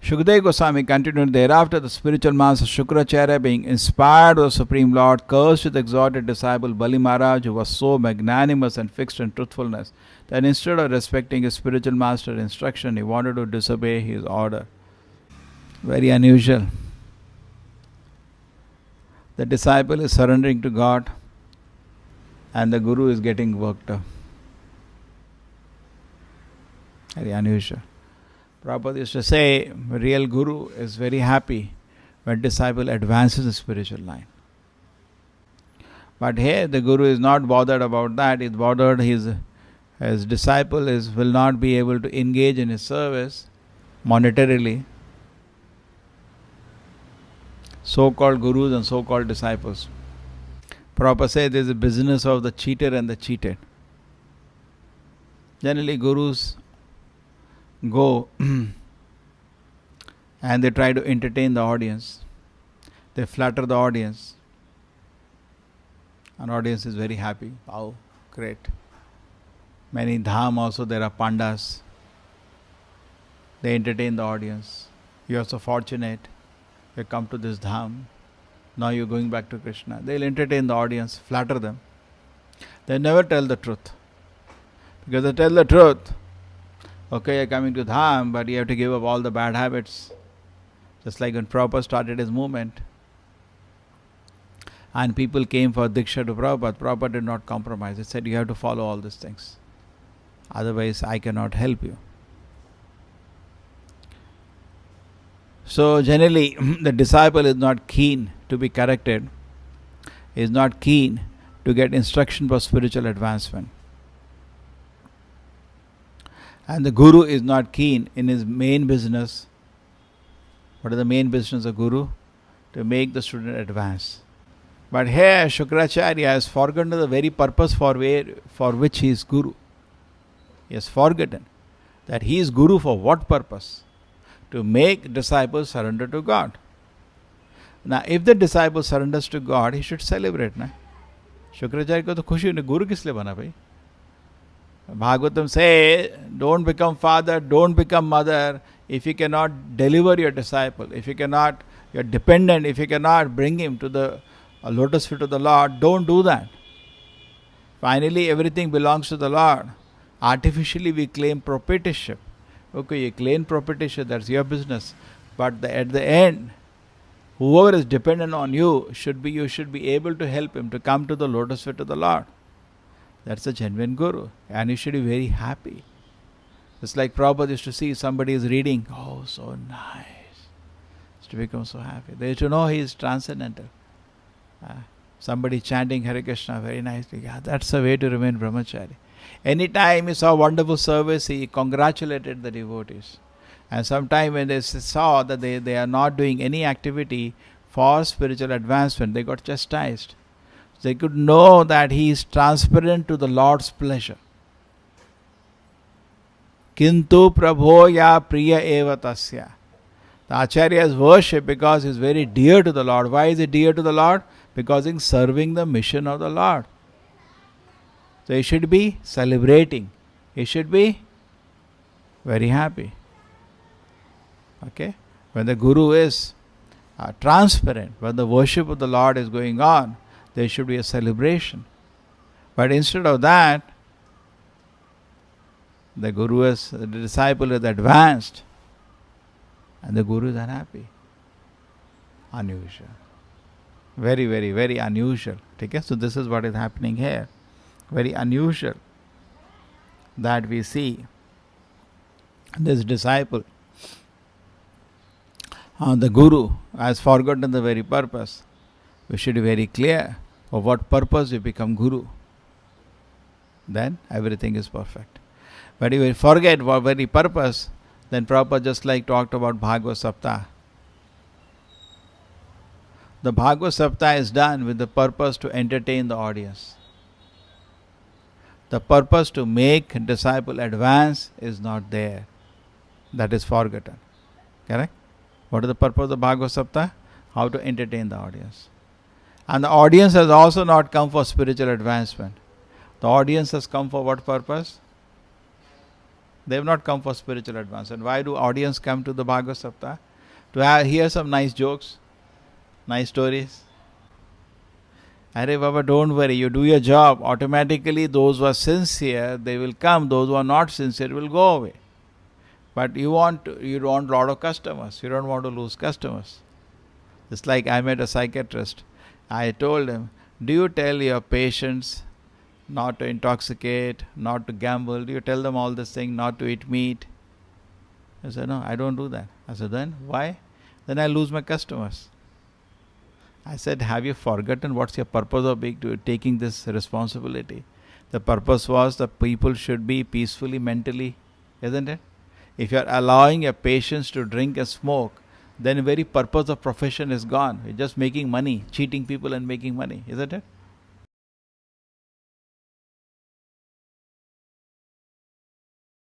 Shukadeva Goswami continued, thereafter the spiritual master Shukracharya, being inspired by the Supreme Lord, cursed his exalted disciple Bali Maharaj, who was so magnanimous and fixed in truthfulness that instead of respecting his spiritual master's instruction, he wanted to disobey his order. Very unusual. The disciple is surrendering to God and the Guru is getting worked up. Very unusual. Prabhupada used to say, real Guru is very happy when disciple advances the spiritual line. But here the Guru is not bothered about that. He's bothered his disciple will not be able to engage in his service monetarily. So-called Gurus and so-called disciples. Prabhupada says there is a business of the cheater and the cheated. Generally Gurus go and they try to entertain the audience. They flatter the audience. An audience is very happy. Wow, great. Many dham also there are pandas. They entertain the audience. You are so fortunate. You come to this dham. Now you are going back to Krishna. They will entertain the audience, flatter them. They never tell the truth. Because they tell the truth, okay, you're coming to Dham, but you have to give up all the bad habits. Just like when Prabhupada started his movement. And people came for Diksha to Prabhupada. Prabhupada did not compromise. He said, you have to follow all these things. Otherwise, I cannot help you. So generally, the disciple is not keen to be corrected. He is not keen to get instruction for spiritual advancement. And the Guru is not keen in his main business. What is the main business of Guru? To make the student advance. But here Shukracharya has forgotten the very purpose for which he is Guru. He has forgotten that he is Guru for what purpose? To make disciples surrender to God. Now if the disciple surrenders to God, he should celebrate. Na? Shukracharya ko to khushi ne Guru kis liye bana bhai? Bhagavatam say, don't become father, don't become mother if you cannot deliver your disciple, if you cannot, you're dependent, if you cannot bring him to the lotus feet of the Lord, don't do that. Finally, everything belongs to the Lord. Artificially, we claim proprietorship. Okay, you claim proprietorship, that's your business. But at the end, whoever is dependent on you should be able to help him to come to the lotus feet of the Lord. That's a genuine Guru. And you should be very happy. It's like Prabhupada used to see somebody is reading, oh, so nice. To become so happy. They used to know he is transcendental. Somebody chanting Hare Krishna very nicely. Yeah, that's the way to remain brahmachari. Anytime he saw wonderful service, he congratulated the devotees. And sometime when they saw that they are not doing any activity for spiritual advancement, they got chastised. They could know that he is transparent to the Lord's pleasure. Kintu prabho ya priya eva tasya. The Acharya is worshipped because he is very dear to the Lord. Why is he dear to the Lord? Because he is serving the mission of the Lord. So he should be celebrating. He should be very happy. Okay? When the Guru is transparent, when the worship of the Lord is going on, there should be a celebration. But instead of that, the disciple is advanced and the Guru is unhappy. Unusual. Very, very, very unusual. Okay? So this is what is happening here. Very unusual that we see this disciple. The Guru has forgotten the very purpose. We should be very clear of what purpose we become Guru. Then everything is perfect. But if we forget what very purpose, then Prabhupada just like talked about Bhagavad Saptah. The Bhagavad Saptah is done with the purpose to entertain the audience. The purpose to make disciple advance is not there. That is forgotten. Correct? What is the purpose of the Bhagavad Saptah? How to entertain the audience. And the audience has also not come for spiritual advancement. The audience has come for what purpose? They have not come for spiritual advancement. Why do audience come to the Bhagavad Saptah? To hear some nice jokes, nice stories. Arey Baba, don't worry, you do your job. Automatically those who are sincere, they will come. Those who are not sincere will go away. But you want a lot of customers. You don't want to lose customers. Just like I met a psychiatrist. I told him, do you tell your patients not to intoxicate, not to gamble? Do you tell them all this thing, not to eat meat? I said, no, I don't do that. I said, then why? Then I lose my customers. I said, have you forgotten what's your purpose of taking this responsibility? The purpose was the people should be peacefully mentally, isn't it? If you are allowing your patients to drink and smoke, then the very purpose of profession is gone. You're just making money, cheating people and making money, isn't it?